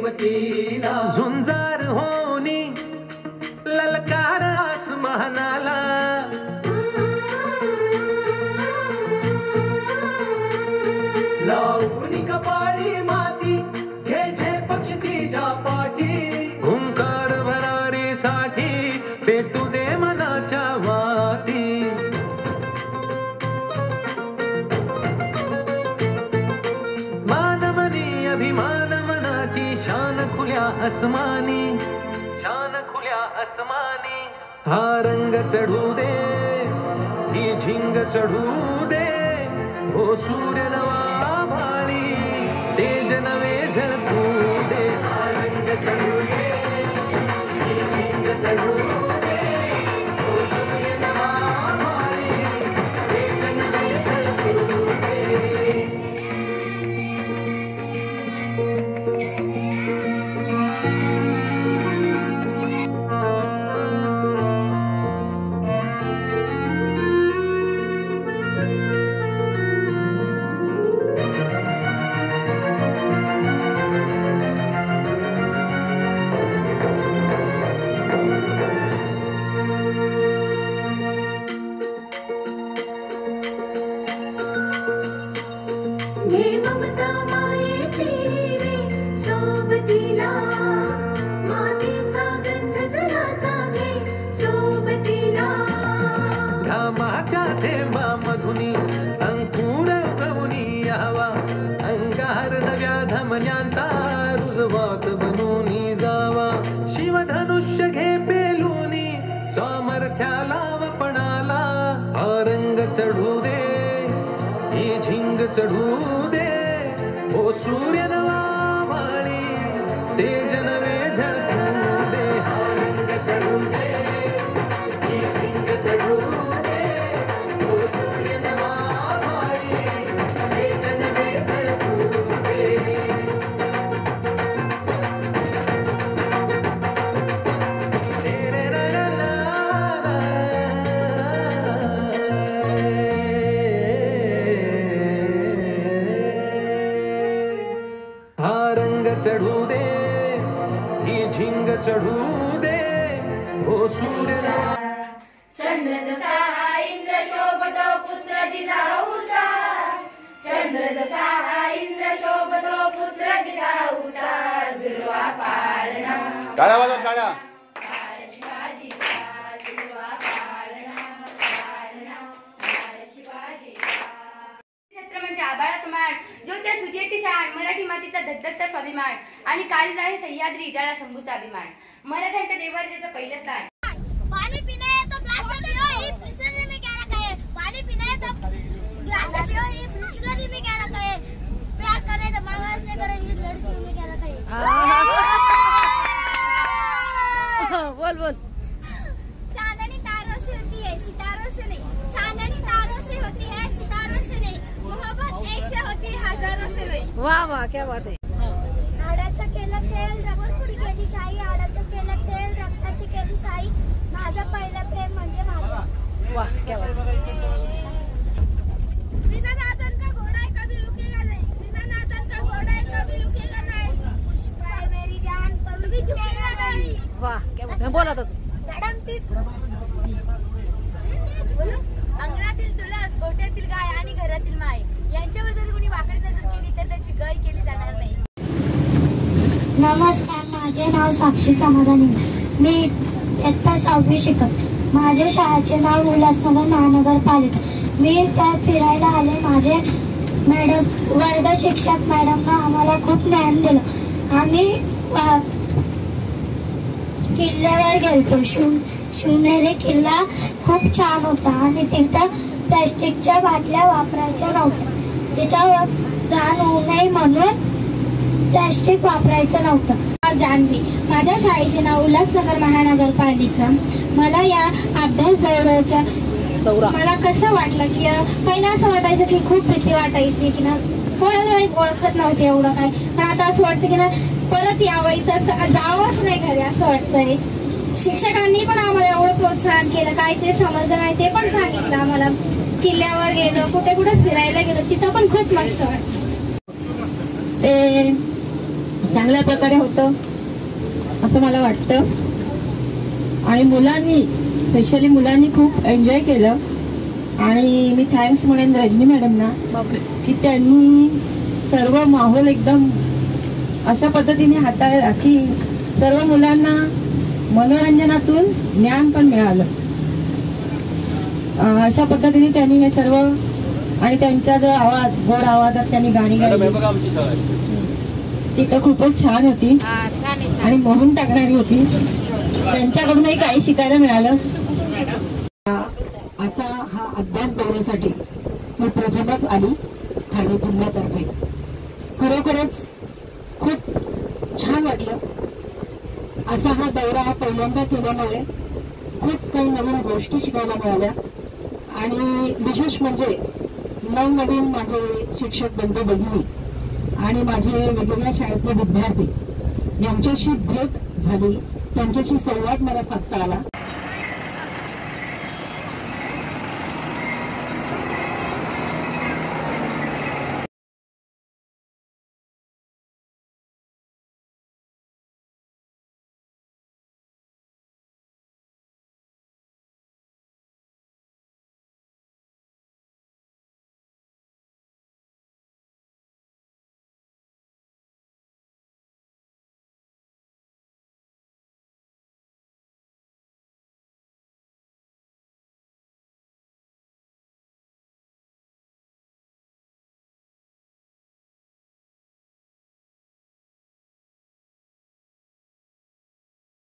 रेवतीला झुंजार होनी ललकार आसमानाला लावून कपाळी माती घ्यायचे पक्ष तिच्या पाठी हुंकार भरारीसाठी पेटू दे मनाच्या वाती मानमनी अभिमान मनाची शान खुल्या आसमानी शान खुल्या आसमानी हा रंग चढू दे ही झिंग चढू दे हो सूर्य नवा भारी तेज नवे झळकू दे रंग चढू दे ही झिंग चढू दे हो सूर्य नवा भारी तेज नवे झळकू दे घामाच्या थेंबामधुनी अंकुर उगवूनी यावा अंगार नव्या धमन्यांचा रुजवात बनूनी जावा शिवधनुष्य घे पेलूनी सामर्थ्याला वपणाला हा रंग चढू दे ही झिंग चढू दे हो सूर्य नवा भाळी तेज नवे झळकू दे हा रंग चढू दे ही झिंग चढू दे हो सूर्य नवा भारी तेज नवे झळकू दे हा रंग चढू दे ही झिंग चढू दे हो सूर्य चंद्र जसा इंद्र शोभतो पुत्र जिजाऊचा चंद्र जसा इंद्र शोभतो पुत्र जिजाऊचा जुलवा पाळणा टाळ्या वाजवा टाळ्या शिवाजीचा जुलवा पाळणा पाळणा शिवाजीचा छत्र म्हणजे आबाळा समान ज्योत्या सूर्याची शान मराठी मातीचा धगधगता स्वाभिमान आणि काळीज आहे सह्याद्री जळा शंभूचा अभिमान मराठ्यांच्या देवार्जेचं पहिलं स्थान पानी पीना है तो ग्लास में पियो ये बिस्लरी में क्या रखा है पानी पीना है तो ग्लास में पियो ये बिस्लरी में क्या रखा है प्यार करने तो मामा से करो ये लड़की में क्या रखा है बोल बोल चांदनी तारों से होती है सितारों से नहीं चांदनी तारों से होती है सितारों से नहीं मोहब्बत एक से होती है हजारों से नहीं वाह वाह क्या बात है आडाचं केलं तेल रक्ताची केली शाई आडाचं केलं तेल रक्ताची केली शाई माझं पहिलं प्रेम म्हणजे माझं वाह क्या बात है बिना नातन का घोड़ा है कभी रुकेगा नहीं बिना नातन का घोड़ा है कभी रुकेगा नहीं पुष्पा है मेरी जान कभी झुकेगा नहीं वाह क्या बात है बोला तू मॅडम ती बोलू अंगणातील तुळस गोठ्यातील गाय आणि घरातील माय यांच्यावर जरी कोणी वाकडी नजर केली तर त्याची गय केली जाणार नाही नमस्कार माझे नाव साक्षी समाधानी मी इयत्ता 6वी शिकत माझ्या शाळेचे नाव उल्हासनगर महानगरपालिका मी त्यात फिरायला आले माझे मॅडम वर्ग शिक्षक मॅडमना आम्हाला खूप ज्ञान दिलं आम्ही किल्ल्यावर गेलतो शिवनेरी किल्ला खूप छान होता आणि तिथं प्लास्टिकच्या बाटल्या वापरायच्या नव्हत्या तिथं घाण होऊ नये म्हणून प्लास्टिक वापरायचं नव्हतं जान्हवी माझ्या शाळेचे नाव उल्हासनगर महानगरपालिका मला या अभ्यास दौऱ्याच्या मला कसं वाटलं की पहिला असं वाटायचं की खूप भीती वाटायची की ना कोणाला ओळखत नव्हते एवढं काय पण आता असं वाटतं की ना परत यावं इथं जावंच नाही घरी असं वाटतंय शिक्षकांनी पण आम्हाला एवढं प्रोत्साहन केलं काय ते समजलं नाही ते पण सांगितलं आम्हाला किल्ल्यावर गेलो कुठे कुठे फिरायला गेलो तिथं पण खूप मस्त वाटतं ते चांगल्या प्रकारे होतं असं मला वाटतं. आणि मुलांनी स्पेशली मुलांनी खूप एन्जॉय केलं. आणि मी थँक्स म्हणेन रजनी मॅडमना की त्यांनी सर्व माहोल एकदम अशा पद्धतीने हाताळला की सर्व मुलांना मनोरंजनातून ज्ञान पण मिळालं. अशा पद्धतीने त्यांनी हे सर्व आणि त्यांचा जो आवाज गोड आवाजात त्यांनी गाणी गायली ती तर खूपच छान होती आणि मोहून टाकणारी होती. त्यांच्याकडूनही काही शिकायला मिळालं. असा हा अभ्यास दौऱ्यासाठी मी प्रथमच आली ठाणे जिल्ह्यातर्फे. खरोखरच खूप छान वाटलं. असा हा दौरा हा पहिल्यांदा केल्यामुळे खूप काही नवीन गोष्टी शिकायला मिळाल्या. आणि विशेष म्हणजे नवनवीन माझे शिक्षक बंधू भगिनी आणि माझे वेगवेगळ्या शाळेतले विद्यार्थी यांच्याशी भेट झाली, त्यांच्याशी संवाद मला साधता आला.